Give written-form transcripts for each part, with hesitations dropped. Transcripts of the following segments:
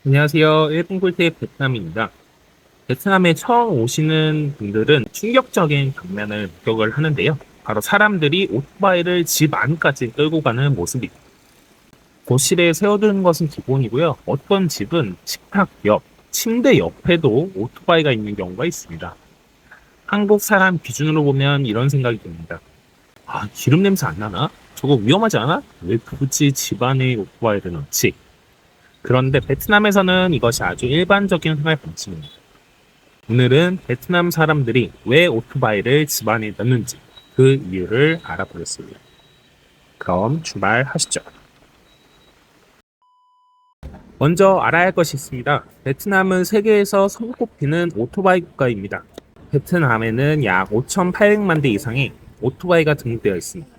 안녕하세요. 일본 꿀팁 베트남입니다. 베트남에 처음 오시는 분들은 충격적인 장면을 목격을 하는데요. 바로 사람들이 오토바이를 집 안까지 끌고 가는 모습입니다. 거실에 세워두는 것은 기본이고요. 어떤 집은 식탁 옆, 침대 옆에도 오토바이가 있는 경우가 있습니다. 한국 사람 기준으로 보면 이런 생각이 듭니다. 아, 기름 냄새 안 나나? 저거 위험하지 않아? 왜 굳이 집 안에 오토바이를 넣지? 그런데 베트남에서는 이것이 아주 일반적인 생활 방식입니다. 오늘은 베트남 사람들이 왜 오토바이를 집안에 넣는지 그 이유를 알아보겠습니다. 그럼 출발하시죠. 먼저 알아야 할 것이 있습니다. 베트남은 세계에서 손꼽히는 오토바이 국가입니다. 베트남에는 약 5,800만 대 이상의 오토바이가 등록되어 있습니다.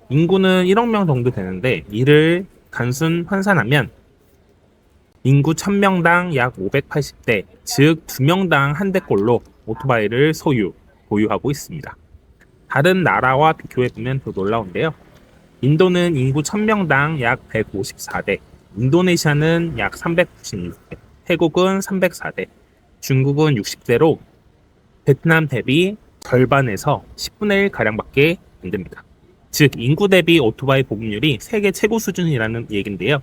인구는 1억 명 정도 되는데 이를 단순 환산하면 인구 1000명당 약 580대, 즉 2명당 한 대꼴로 오토바이를 보유하고 있습니다. 다른 나라와 비교해보면 더 놀라운데요. 인도는 인구 1000명당 약 154대, 인도네시아는 약 396대, 태국은 304대, 중국은 60대로 베트남 대비 절반에서 10분의 1가량밖에 안 됩니다. 즉 인구 대비 오토바이 보급률이 세계 최고 수준이라는 얘긴데요.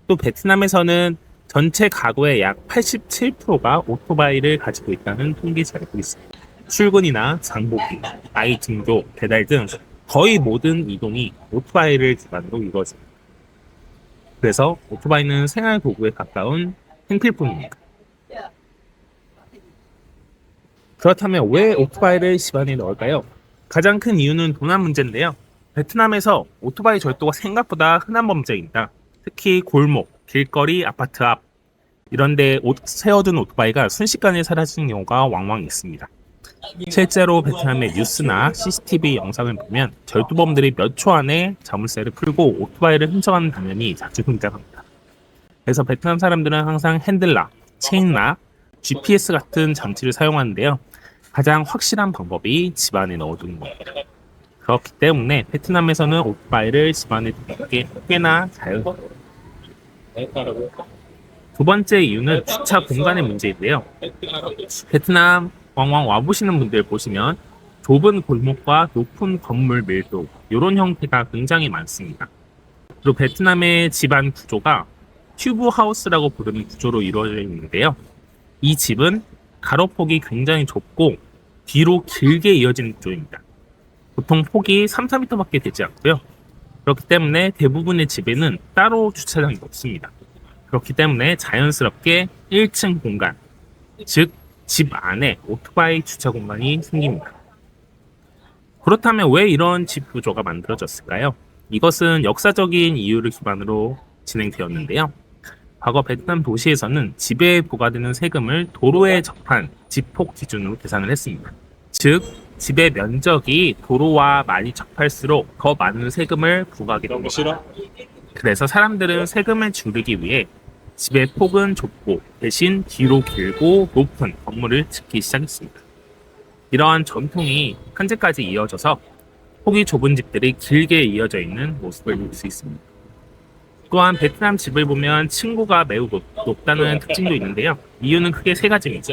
또 베트남에서는 전체 가구의 약 87%가 오토바이를 가지고 있다는 통계 자료도 있습니다. 출근이나 장보기, 아이 등교, 배달 등 거의 모든 이동이 오토바이를 기반으로 이루어집니다. 그래서 오토바이는 생활 도구에 가까운 생필품입니다. 그렇다면 왜 오토바이를 집안에 넣을까요? 가장 큰 이유는 도난 문제인데요. 베트남에서 오토바이 절도가 생각보다 흔한 범죄입니다. 특히 골목, 길거리, 아파트 앞 이런 데 세워둔 오토바이가 순식간에 사라지는 경우가 왕왕 있습니다. 실제로 베트남의 뉴스나 CCTV 영상을 보면 절도범들이 몇 초 안에 자물쇠를 풀고 오토바이를 훔쳐가는 장면이 자주 등장합니다. 그래서 베트남 사람들은 항상 핸들락, 체인락, GPS 같은 장치를 사용하는데요. 가장 확실한 방법이 집안에 넣어두는 겁니다. 그렇기 때문에 베트남에서는 오토바이를 집안에 두는 게 꽤나 자연스러워요. 두 번째 이유는 주차 공간의 문제인데요. 베트남 왕왕 와보시는 분들 보시면 좁은 골목과 높은 건물 밀도 이런 형태가 굉장히 많습니다. 그리고 베트남의 집안 구조가 튜브 하우스라고 부르는 구조로 이루어져 있는데요. 이 집은 가로폭이 굉장히 좁고 뒤로 길게 이어지는 구조입니다. 보통 폭이 3, 4m밖에 되지 않고요. 그렇기 때문에 대부분의 집에는 따로 주차장이 없습니다. 그렇기 때문에 자연스럽게 1층 공간, 즉 집 안에 오토바이 주차 공간이 생깁니다. 그렇다면 왜 이런 집 구조가 만들어졌을까요? 이것은 역사적인 이유를 기반으로 진행되었는데요. 과거 베트남 도시에서는 집에 부과되는 세금을 도로에 접한 집폭 기준으로 계산을 했습니다. 즉, 집의 면적이 도로와 많이 접할수록 더 많은 세금을 부과하게 됩니다. 그래서 사람들은 세금을 줄이기 위해 집의 폭은 좁고 대신 뒤로 길고 높은 건물을 짓기 시작했습니다. 이러한 전통이 현재까지 이어져서 폭이 좁은 집들이 길게 이어져 있는 모습을 볼 수 있습니다. 또한 베트남 집을 보면 층고가 매우 높다는 특징도 있는데요. 이유는 크게 세 가지입니다.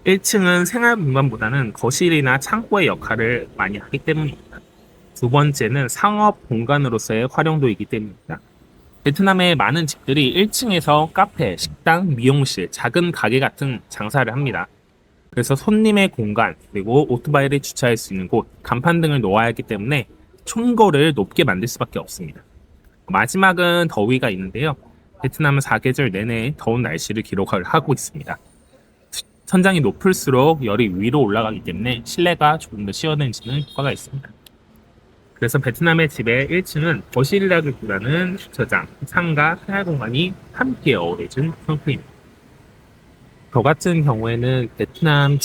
1층은 생활 공간보다는 거실이나 창고의 역할을 많이 하기 때문입니다. 두 번째는 상업 공간으로서의 활용도이기 때문입니다. 베트남의 많은 집들이 1층에서 카페, 식당, 미용실, 작은 가게 같은 장사를 합니다. 그래서 손님의 공간, 그리고 오토바이를 주차할 수 있는 곳, 간판 등을 놓아야 하기 때문에 층고를 높게 만들 수밖에 없습니다. 마지막은 더위가 있는데요. 베트남은 사계절 내내 더운 날씨를 기록을 하고 있습니다. 천장이 높을수록 열이 위로 올라가기 때문에 실내가 조금 더 시원해지는 효과가 있습니다. 그래서 베트남의 집의 1층은 거실이라기보다는 주차장, 상가, 생활 공간이 함께 어우러진 형태입니다. 저 같은 경우에는 베트남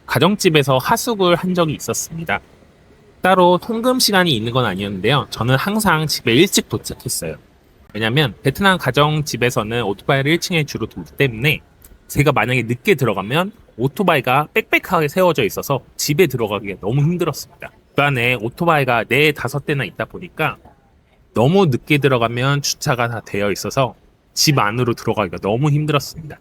가정집에서 하숙을 한 적이 있었습니다. 따로 통금 시간이 있는 건 아니었는데요. 저는 항상 집에 일찍 도착했어요. 왜냐면 베트남 가정집에서는 오토바이를 1층에 주로 두기 때문에 제가 만약에 늦게 들어가면 오토바이가 빽빽하게 세워져 있어서 집에 들어가기가 너무 힘들었습니다. 그 안에 오토바이가 4, 5대나 있다 보니까 너무 늦게 들어가면 주차가 다 되어 있어서 집 안으로 들어가기가 너무 힘들었습니다.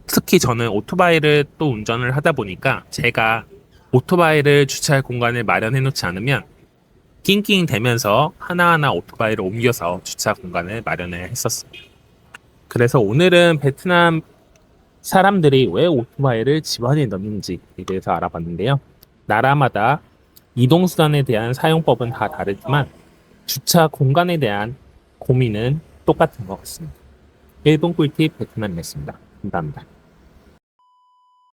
특히 저는 오토바이를 또 운전을 하다 보니까 제가 오토바이를 주차할 공간을 마련해 놓지 않으면 낑낑 대면서 하나하나 오토바이를 옮겨서 주차 공간을 마련을 했었습니다. 그래서 오늘은 베트남 사람들이 왜 오토바이를 집 안에 넣는지에 대해서 알아봤는데요. 나라마다 이동수단에 대한 사용법은 다 다르지만 주차 공간에 대한 고민은 똑같은 것 같습니다. 일본 꿀팁 베트남이었습니다. 감사합니다.